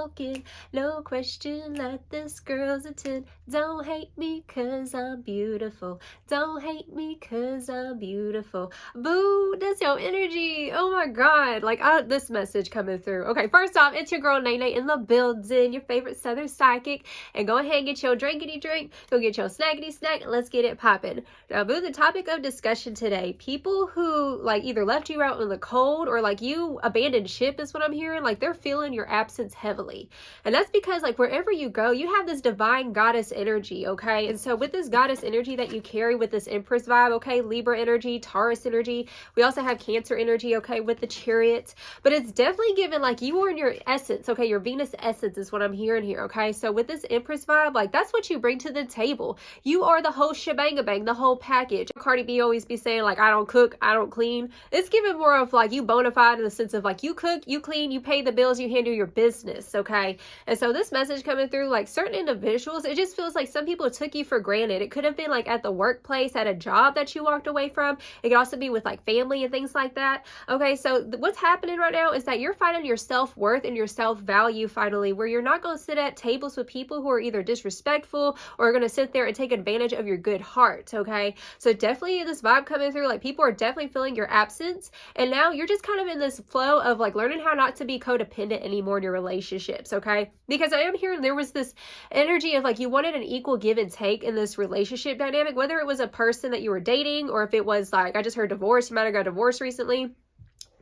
walking. No question, let this girl's attend. Don't hate me cause I'm beautiful. Don't hate me cause I'm beautiful. Boo, that's your energy. Oh my God. Like, this message coming through. Okay, first off, it's your girl Nene in the building, your favorite Southern psychic. And go ahead and get your drinkity drink. Go get your snackety snack. And let's get it popping. Now, boo, the topic of discussion today, people who like either left you out in the cold or like you abandoned ship is what I'm hearing. Like, they're feeling your absence heavily. And that's because like wherever you go, you have this divine goddess energy, okay? And so with this goddess energy that you carry with this Empress vibe, okay, Libra energy, Taurus energy, we also have Cancer energy, okay, with the Chariot, but it's definitely given like you are in your essence, okay, your Venus essence is what I'm hearing here, okay? So with this Empress vibe, like that's what you bring to the table. You are the whole shebang-a-bang, the whole package. Cardi B always be saying like, I don't cook, I don't clean. It's given more of like you bona fide in the sense of like you cook, you clean, you pay the bills, you handle your business, okay? And so this message coming through, like certain individuals, it just feels like some people took you for granted. It could have been like at the workplace, at a job that you walked away from. It could also be with like family and things like that. Okay, so what's happening right now is that you're finding your self-worth and your self-value finally, where you're not going to sit at tables with people who are either disrespectful or are going to sit there and take advantage of your good heart, okay? So definitely this vibe coming through, like people are definitely feeling your absence, and now you're just kind of in this flow of like learning how not to be codependent anymore in your relationships, okay? Because I am hearing there was this energy of like you wanted an equal give and take in this relationship dynamic, whether it was a person that you were dating or if it was like, I just heard divorce, you might have got divorced recently.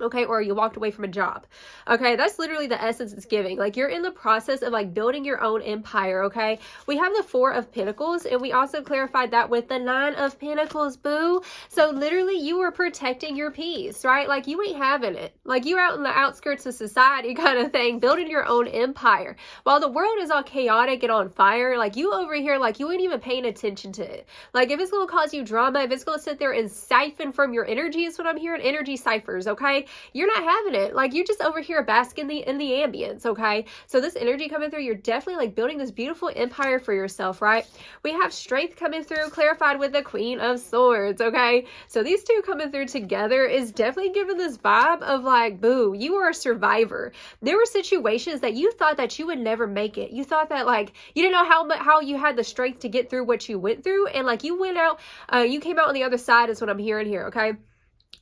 Okay, or you walked away from a job. Okay, that's literally the essence it's giving. Like you're in the process of like building your own empire, okay? We have the 4 of Pentacles, and we also clarified that with the 9 of Pentacles, boo. So literally you were protecting your peace, right? Like you ain't having it. Like you're out in the outskirts of society kind of thing, building your own empire. While the world is all chaotic and on fire, like you over here, like you ain't even paying attention to it. Like if it's going to cause you drama, if it's going to sit there and siphon from your energy is what I'm hearing, energy ciphers, okay? You're not having it. Like you just over here bask in the ambience, okay? So this energy coming through, you're definitely like building this beautiful empire for yourself, right? We have strength coming through, clarified with the Queen of Swords, okay? So these two coming through together is definitely giving this vibe of like, boo, you are a survivor. There were situations that you thought that you would never make it. You thought that like, you didn't know how you had the strength to get through what you went through, and like you went out, you came out on the other side is what I'm hearing here, okay?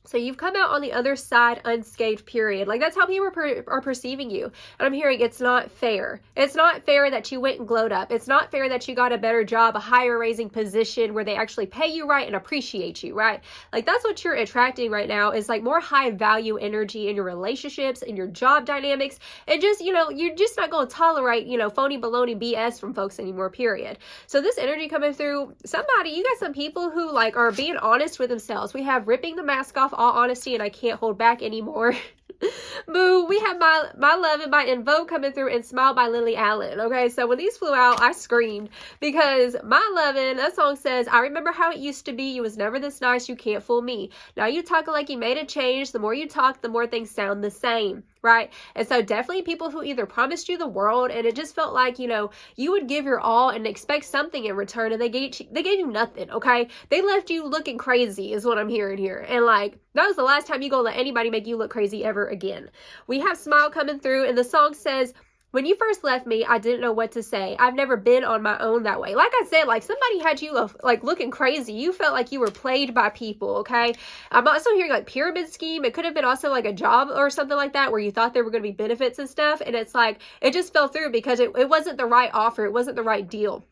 So you've come out on the other side unscathed, period. Like that's how people are perceiving you. And I'm hearing it's not fair. It's not fair that you went and glowed up. It's not fair that you got a better job, a higher raising position where they actually pay you right and appreciate you, right? Like that's what you're attracting right now is like more high value energy in your relationships, in your job dynamics. And just, you know, you're just not going to tolerate, you know, phony baloney BS from folks anymore, period. So this energy coming through, somebody, you got some people who like are being honest with themselves. We have ripping the mask off, all honesty, and I can't hold back anymore. Boo, we have my Lovin' by In Vogue coming through and Smile by Lily Allen. Okay, so when these flew out, I screamed because My Lovin', that song says, I remember how it used to be. You was never this nice. You can't fool me. Now you talking like you made a change. The more you talk, the more things sound the same. Right? And so definitely people who either promised you the world and it just felt like, you know, you would give your all and expect something in return, and they gave you nothing, okay? They left you looking crazy is what I'm hearing here. And like, that was the last time you gonna let anybody make you look crazy ever again. We have Smile coming through, and the song says, when you first left me, I didn't know what to say. I've never been on my own that way. Like I said, like somebody had you like looking crazy. You felt like you were played by people, okay? I'm also hearing like pyramid scheme. It could have been also like a job or something like that where you thought there were going to be benefits and stuff. And it's like, it just fell through because it wasn't the right offer. It wasn't the right deal.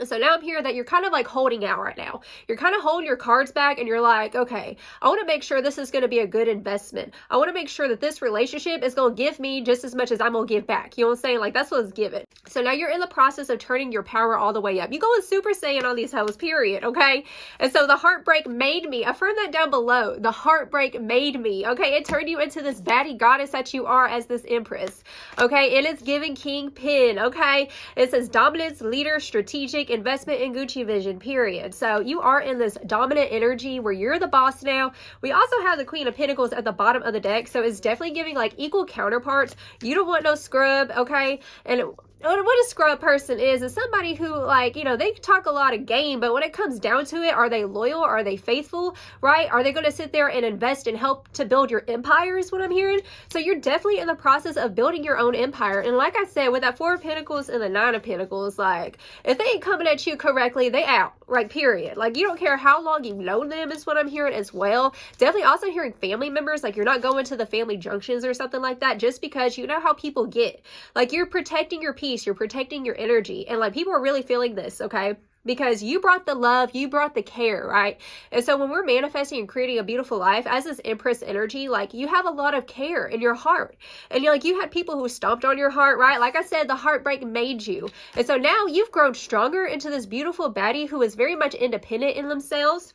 So now I'm hearing that you're kind of like holding out right now. You're kind of holding your cards back and you're like, okay, I want to make sure this is going to be a good investment. I want to make sure that this relationship is going to give me just as much as I'm going to give back. You know what I'm saying? Like that's what it's given. So now you're in the process of turning your power all the way up. You going Super Saiyan on these hoes, period. Okay. And so the heartbreak made me, affirm that down below. The heartbreak made me, okay. It turned you into this baddie goddess that you are as this Empress. Okay. And it's giving Kingpin. Okay. It says dominance, leader, strategic, investment in Gucci vision, period. So you are in this dominant energy where you're the boss now. We also have the Queen of Pentacles at the bottom of the deck, so it's definitely giving like equal counterparts. You don't want no scrub, okay? And what a scrub person is somebody who, like, you know, they talk a lot of game, but when it comes down to it, are they loyal? Are they faithful, right? Are they going to sit there and invest and help to build your empire is what I'm hearing. So you're definitely in the process of building your own empire. And like I said, with that Four of Pentacles and the Nine of Pentacles, like, if they ain't coming at you correctly, they out, right? Period. Like, you don't care how long you've known them is what I'm hearing as well. Definitely also hearing family members, like, you're not going to the family junctions or something like that, just because you know how people get. Like, you're protecting your peace, you're protecting your energy, and like, people are really feeling this, okay? Because you brought the love, you brought the care, right? And so when we're manifesting and creating a beautiful life as this Empress energy, like, you have a lot of care in your heart. And you're like, you had people who stomped on your heart, right? Like I said, the heartbreak made you. And so now you've grown stronger into this beautiful baddie who is very much independent in themselves.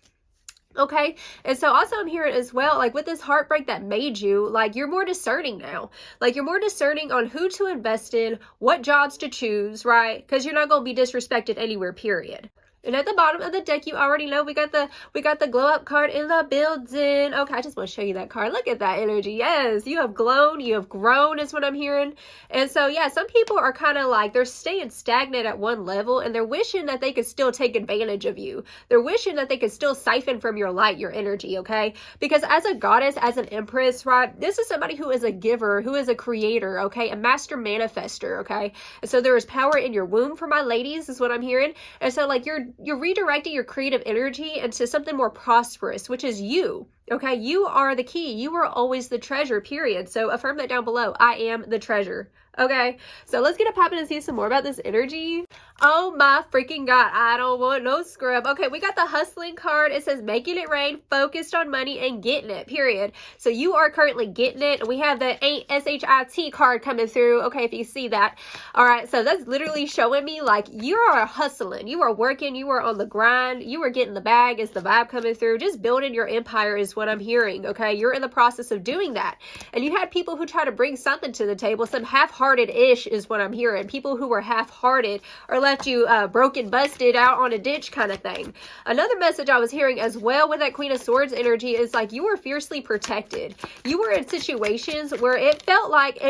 Okay, and so also I'm hearing as well, like, with this heartbreak that made you, like, you're more discerning now. Like, you're more discerning on who to invest in, what jobs to choose, right? Because you're not going to be disrespected anywhere, period. And at the bottom of the deck, you already know we got the glow up card in the building. Okay, I just want to show you that card. Look at that energy. Yes, you have grown, you have grown is what I'm hearing. And so, yeah, some people are kind of like, they're staying stagnant at one level and they're wishing that they could still take advantage of you. They're wishing that they could still siphon from your light, your energy, okay? Because as a goddess, as an empress, right, this is somebody who is a giver, who is a creator, okay? A master manifester, okay? And so there is power in your womb for my ladies is what I'm hearing. And so, like, you're redirecting your creative energy into something more prosperous, which is you. Okay, you are the key. You are always the treasure, period. So affirm that down below. I am the treasure. Okay, so let's get a pop in and see some more about this energy. Oh my freaking God, I don't want no scrub. Okay, we got the hustling card. It says making it rain, focused on money and getting it, period. So you are currently getting it. We have the SHIT card coming through. Okay, if you see that. All right, so that's literally showing me, like, you are hustling. You are working. You are on the grind. You are getting the bag is the vibe coming through. Just building your empire is what I'm hearing, okay? You're in the process of doing that. And you had people who try to bring something to the table, some half-hearted-ish is what I'm hearing. People who were half-hearted or left you broken, busted, out on a ditch kind of thing. Another message I was hearing as well with that Queen of Swords energy is, like, you were fiercely protected. You were in situations where it felt like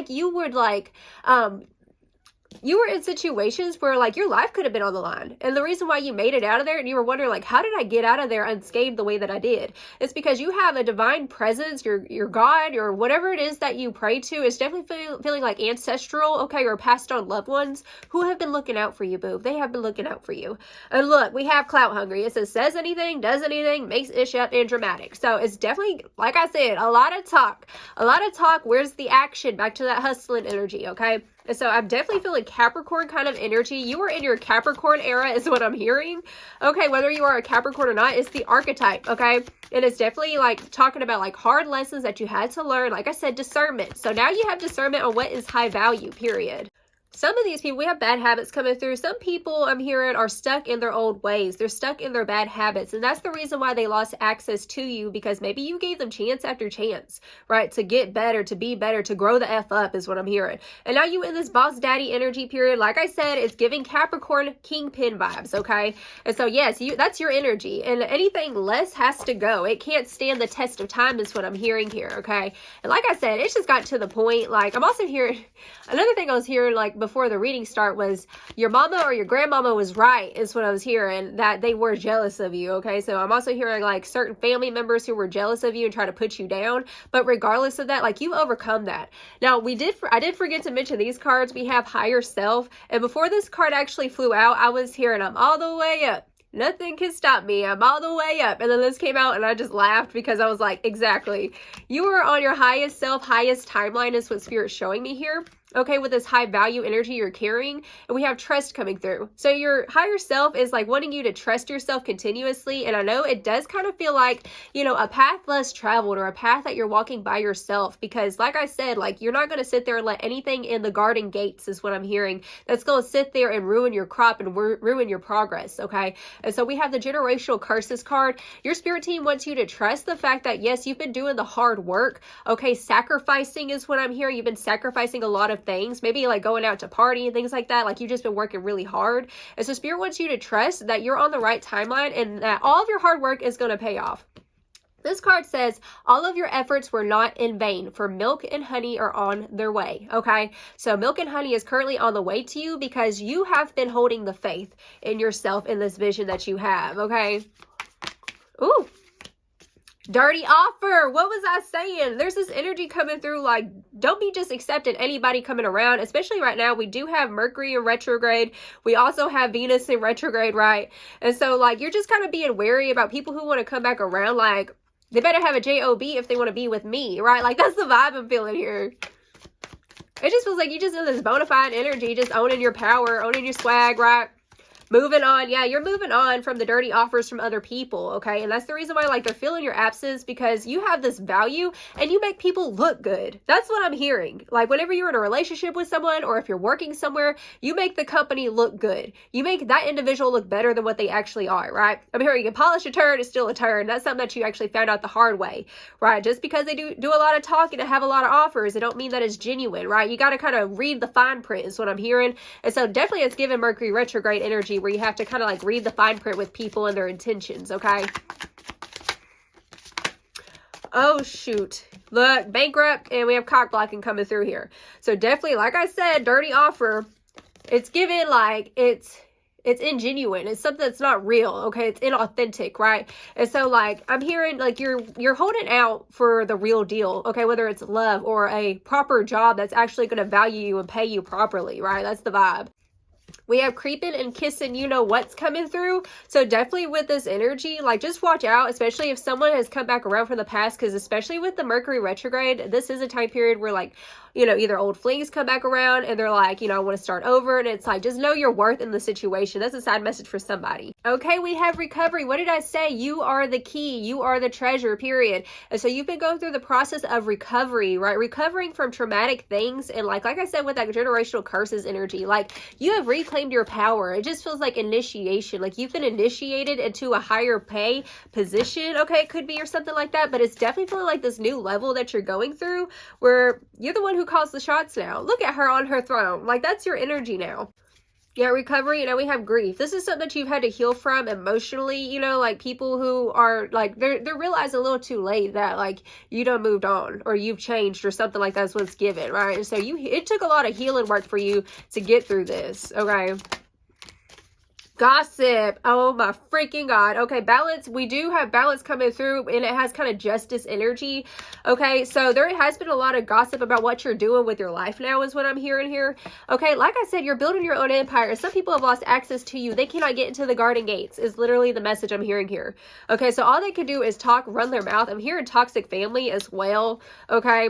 you would, like, you were in situations where, like, your life could have been on the line. And the reason why you made it out of there and you were wondering, like, how did I get out of there unscathed the way that I did? It's because you have a divine presence, your God, or whatever it is that you pray to is definitely feeling like ancestral, okay, or passed on loved ones who have been looking out for you, boo. They have been looking out for you. And look, we have clout hungry. It says anything, does anything, makes ish up and dramatic. So it's definitely, like I said, a lot of talk. Where's the action? Back to that hustling energy, okay? And so I'm definitely feeling Capricorn kind of energy. You are in your Capricorn era is what I'm hearing. Okay, whether you are a Capricorn or not, it's the archetype, okay? And it's definitely, like, talking about, like, hard lessons that you had to learn. Like I said, discernment. So now you have discernment on what is high value, period. Some of these people, we have bad habits coming through. Some people I'm hearing are stuck in their old ways. They're stuck in their bad habits. And that's the reason why they lost access to you, because maybe you gave them chance after chance, right? To get better, to be better, to grow the F up is what I'm hearing. And now you in this boss daddy energy period. Like I said, it's giving Capricorn kingpin vibes, okay? And so yes, that's your energy. And anything less has to go. It can't stand the test of time is what I'm hearing here, okay? And like I said, it's just got to the point. Like, I'm also hearing, another thing I was hearing, like, before the reading start was your mama or your grandmama was right is what I was hearing, that they were jealous of you, okay? So I'm also hearing, like, certain family members who were jealous of you and try to put you down, but regardless of that, like, you overcome that. Now, I did forget to mention these cards. We have higher self, and before this card actually flew out, I was hearing I'm all the way up. Nothing can stop me. I'm all the way up. And then this came out and I just laughed because I was like, exactly. You are on your highest self, highest timeline is what Spirit's showing me here. Okay, with this high value energy you're carrying, and we have trust coming through. So your higher self is, like, wanting you to trust yourself continuously. And I know it does kind of feel like, you know, a path less traveled or a path that you're walking by yourself, because like I said, like, you're not going to sit there and let anything in the garden gates is what I'm hearing that's going to sit there and ruin your crop and ruin your progress. Okay. And so we have the generational curses card. Your spirit team wants you to trust the fact that, yes, you've been doing the hard work. Okay. Sacrificing is what I'm hearing. You've been sacrificing a lot of things, maybe like going out to party and things like that. Like, you've just been working really hard. And so Spirit wants you to trust that you're on the right timeline and that all of your hard work is going to pay off. This card says, all of your efforts were not in vain, for milk and honey are on their way, okay? So milk and honey is currently on the way to you because you have been holding the faith in yourself in this vision that you have, okay? Ooh. Dirty offer. What was I saying? There's this energy coming through, like, don't be just accepting anybody coming around, especially right now. We do have Mercury in retrograde. We also have Venus in retrograde, right? And so, like, you're just kind of being wary about people who want to come back around. Like, they better have a job if they want to be with me, right? Like, that's the vibe I'm feeling here. It just feels like you just in this bona fide energy, just owning your power, owning your swag, right? Moving on. Yeah, you're moving on from the dirty offers from other people, okay? And that's the reason why, like, they're feeling your absence, because you have this value and you make people look good. That's what I'm hearing. Like, whenever you're in a relationship with someone, or if you're working somewhere, you make the company look good. You make that individual look better than what they actually are, right? I'm hearing you can polish a turd is still a turd. That's something that you actually found out the hard way, right? Just because they do a lot of talking and have a lot of offers, it don't mean that it's genuine, right? You got to kind of read the fine print is what I'm hearing. And so definitely it's giving Mercury retrograde energy, where you have to kind of like read the fine print with people and their intentions, okay? Oh, shoot. Look, bankrupt, and we have cock blocking coming through here. So definitely, like I said, dirty offer. It's given like it's ingenuine. It's something that's not real, okay? It's inauthentic, right? And so, like, I'm hearing, like, you're holding out for the real deal, okay? Whether it's love or a proper job that's actually going to value you and pay you properly, right? That's the vibe. We have creeping and kissing, you know what's coming through. So definitely with this energy, like, just watch out, especially if someone has come back around from the past, because especially with the Mercury retrograde, this is a time period where, like, you know, either old flings come back around and they're like, you know, I want to start over. And it's like, just know your worth in the situation. That's a side message for somebody. Okay, we have recovery. What did I say? You are the key. You are the treasure, period. And so you've been going through the process of recovery, right? Recovering from traumatic things. And like I said, with that generational curses energy, like, you have reclaimed your power. It just feels like initiation. Like, you've been initiated into a higher pay position. Okay, it could be, or something like that. But it's definitely feeling like this new level that you're going through, where you're the one who calls the shots now. Look at her on her throne. Like, that's your energy now. Yeah, recovery. You know, we have grief. This is something that you've had to heal from emotionally, you know, like, people who are like, they're realizing a little too late that, like, you done moved on, or you've changed, or something like that's what's given, right? And so it took a lot of healing work for you to get through this, okay? Gossip. Oh my freaking God. Okay, balance. We do have balance coming through, and it has kind of justice energy. Okay, so there has been a lot of gossip about what you're doing with your life now, is what I'm hearing here. Okay, like I said, you're building your own empire. Some people have lost access to you. They cannot get into the garden gates, is literally the message I'm hearing here. Okay, so all they can do is talk, run their mouth. I'm hearing toxic family as well. Okay,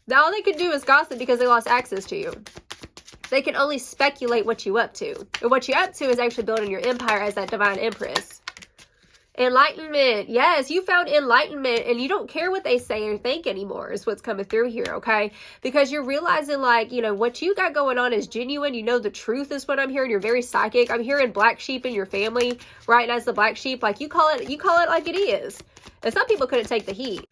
now all they can do is gossip because they lost access to you. They can only speculate what you up to. And what you up to is actually building your empire as that divine empress. Enlightenment. Yes, you found enlightenment, and you don't care what they say or think anymore, is what's coming through here, okay? Because you're realizing, like, you know, what you got going on is genuine. You know the truth is what I'm hearing. You're very psychic. I'm hearing black sheep in your family, right? And as the black sheep, like, you call it like it is. And some people couldn't take the heat.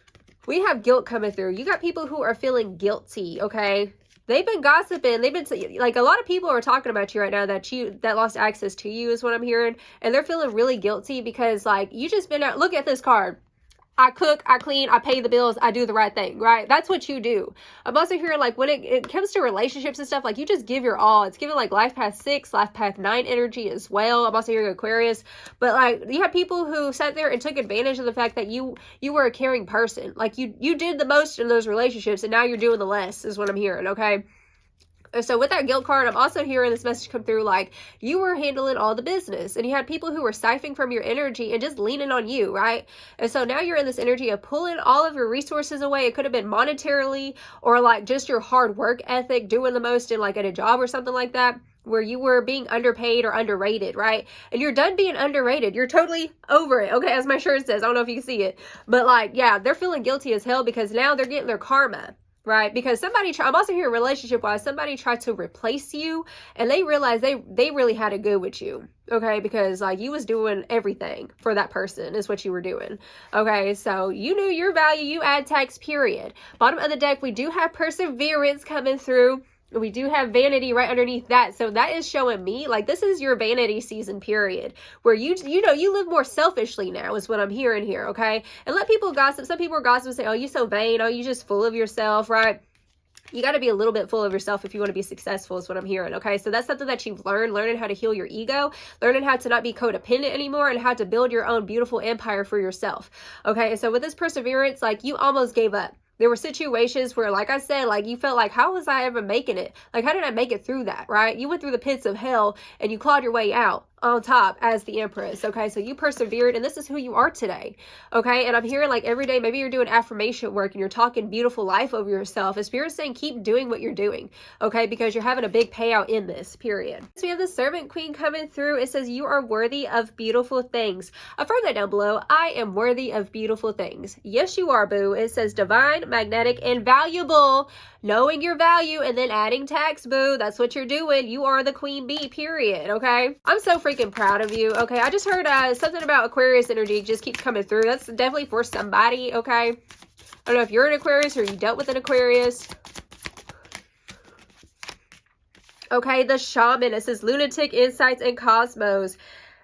We have guilt coming through. You got people who are feeling guilty, okay? They've been gossiping. They've been, like, a lot of people are talking about you right now that lost access to you, is what I'm hearing. And they're feeling really guilty because, like, you just been out. Look at this card. I cook, I clean, I pay the bills, I do the right thing, right? That's what you do. I'm also hearing, like, when it comes to relationships and stuff, like, you just give your all. It's giving, like, life path 6, life path 9 energy as well. I'm also hearing Aquarius. But, like, you have people who sat there and took advantage of the fact that you were a caring person. Like, you did the most in those relationships, and now you're doing the less, is what I'm hearing, okay? So with that guilt card, I'm also hearing this message come through, like, you were handling all the business, and you had people who were siphoning from your energy and just leaning on you, right? And so now you're in this energy of pulling all of your resources away. It could have been monetarily, or, like, just your hard work ethic, doing the most in, like, at a job or something like that, where you were being underpaid or underrated, right? And you're done being underrated. You're totally over it, okay? As my shirt says. I don't know if you can see it. But, like, yeah, they're feeling guilty as hell because now they're getting their karma. Right? Because I'm also here relationship-wise, somebody tried to replace you, and they realized they really had it good with you, okay? Because, like, you was doing everything for that person is what you were doing, okay? So you knew your value, you add tax, period. Bottom of the deck, we do have perseverance coming through. We do have vanity right underneath that. So that is showing me like this is your vanity season period where you live more selfishly now is what I'm hearing here, okay? And let people gossip. Some people are gossiping and say, oh, you're so vain. Oh, you're just full of yourself, right? You got to be a little bit full of yourself if you want to be successful is what I'm hearing, okay? So that's something that you've learning how to heal your ego, learning how to not be codependent anymore, and how to build your own beautiful empire for yourself, okay? And so with this perseverance, like you almost gave up. There were situations where, like I said, like you felt like, how was I ever making it? Like, how did I make it through that, right? You went through the pits of hell and you clawed your way out on top as the Empress, okay? So you persevered, and this is who you are today, okay? And I'm hearing like every day, maybe you're doing affirmation work and you're talking beautiful life over yourself. And Spirit's saying, keep doing what you're doing, okay? Because you're having a big payout in this period. So we have the Servant Queen coming through. It says, you are worthy of beautiful things. Affirm that down below. I am worthy of beautiful things. Yes, you are, boo. It says divine, magnetic, and valuable. Knowing your value and then adding tax, boo. That's what you're doing. You are the queen bee, period, okay? I'm so freaking proud of you, okay? I just heard something about Aquarius energy just keeps coming through. That's definitely for somebody, okay? I don't know if you're an Aquarius or you dealt with an Aquarius. Okay, the Shaman. It says lunatic insights and cosmos.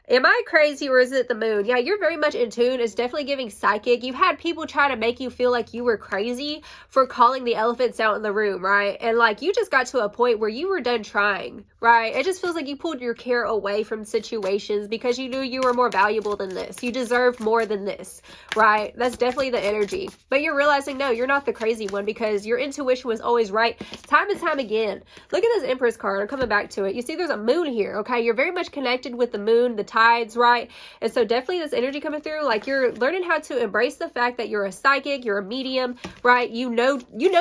Am I crazy or is it the moon? Yeah, you're very much in tune. It's definitely giving psychic. You've had people try to make you feel like you were crazy for calling the elephants out in the room, right? And like you just got to a point where you were done trying, right? It just feels like you pulled your care away from situations because you knew you were more valuable than this. You deserve more than this, right? That's definitely the energy. But you're realizing, no, you're not the crazy one because your intuition was always right time and time again. Look at this Empress card. I'm coming back to it. You see there's a moon here, okay? You're very much connected with the moon, the tides, right? And so definitely this energy coming through, like you're learning how to embrace the fact that you're a psychic, you're a medium, right? You know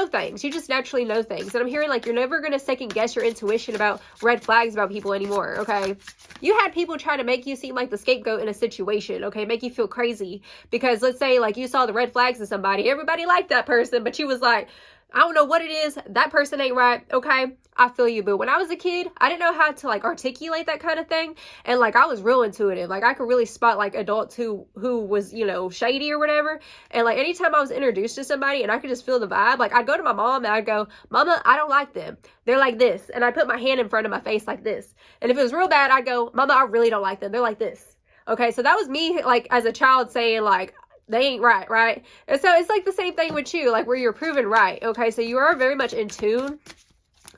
things. You just naturally know things. And I'm hearing like you're never going to second guess your intuition about red flags about people anymore, okay? You had people try to make you seem like the scapegoat in a situation, okay? Make you feel crazy because let's say like you saw the red flags in somebody. Everybody liked that person, but you was like, I don't know what it is. That person ain't right. Okay. I feel you, boo. When I was a kid, I didn't know how to like articulate that kind of thing. And like, I was real intuitive. Like I could really spot like adults who was, you know, shady or whatever. And like, anytime I was introduced to somebody and I could just feel the vibe, like I'd go to my mom and I'd go, Mama, I don't like them. They're like this. And I put my hand in front of my face like this. And if it was real bad, I'd go, Mama, I really don't like them. They're like this. Okay. So that was me like as a child saying like, they ain't right, right? And so it's like the same thing with you, like where you're proven right, okay? So you are very much in tune,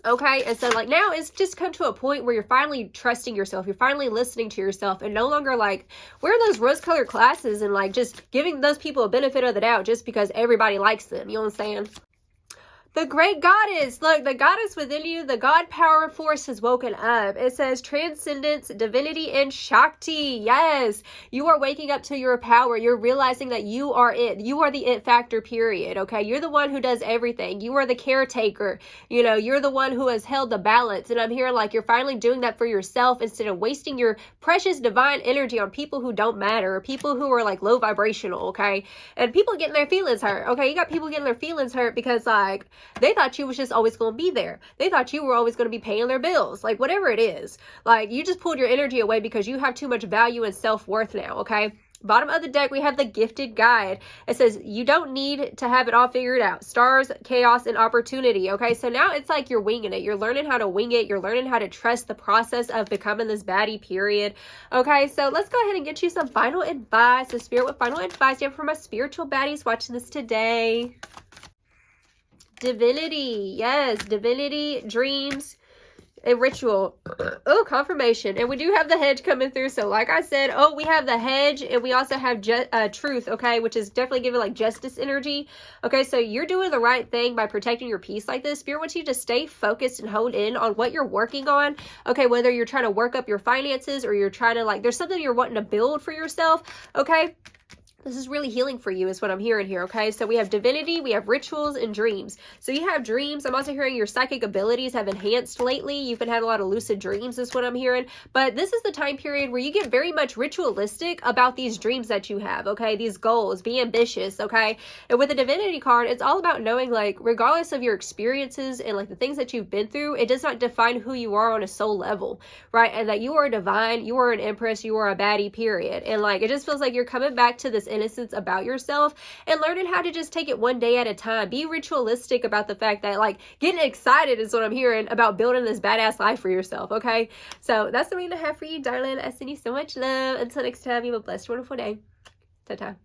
okay? And so like now it's just come to a point where you're finally trusting yourself. You're finally listening to yourself and no longer like wearing those rose-colored glasses and like just giving those people a benefit of the doubt just because everybody likes them. You know what I'm saying? The great goddess, look, the goddess within you, the God power force has woken up. It says transcendence, divinity, and Shakti. Yes, you are waking up to your power. You're realizing that you are it. You are the it factor, period. Okay, you're the one who does everything. You are the caretaker. You know, you're the one who has held the balance. And I'm hearing like you're finally doing that for yourself instead of wasting your precious divine energy on people who don't matter or people who are like low vibrational. Okay, and people getting their feelings hurt. Okay, you got people getting their feelings hurt because like they thought you was just always going to be there. They thought you were always going to be paying their bills. Like, whatever it is. Like, you just pulled your energy away because you have too much value and self-worth now, okay? Bottom of the deck, we have the gifted guide. It says, you don't need to have it all figured out. Stars, chaos, and opportunity, okay? So now it's like you're winging it. You're learning how to wing it. You're learning how to trust the process of becoming this baddie, period. Okay, so let's go ahead and get you some final advice. So, Spirit, what final advice do you have for my spiritual baddies watching this today? Divinity, yes, divinity, dreams, and ritual. Oh, confirmation. And we do have the hedge coming through. So like I said, oh, we have the hedge and we also have truth, okay, which is definitely giving like justice energy. Okay, so you're doing the right thing by protecting your peace like this. Spirit wants you to stay focused and honed in on what you're working on. Okay, whether you're trying to work up your finances or you're trying to like, there's something you're wanting to build for yourself, okay? This is really healing for you is what I'm hearing here, okay? So we have divinity, we have rituals, and dreams. So you have dreams. I'm also hearing your psychic abilities have enhanced lately. You've been having a lot of lucid dreams is what I'm hearing. But this is the time period where you get very much ritualistic about these dreams that you have, okay? These goals. Be ambitious, okay? And with the divinity card, it's all about knowing, like, regardless of your experiences and, like, the things that you've been through, it does not define who you are on a soul level, right? And that you are divine, you are an empress, you are a baddie, period. And, like, it just feels like you're coming back to this innocence about yourself, and learning how to just take it one day at a time. Be ritualistic about the fact that, like, getting excited is what I'm hearing about building this badass life for yourself, okay? So that's the reading I have for you, darling. I send you so much love. Until next time, you have a blessed, wonderful day. Ta-ta.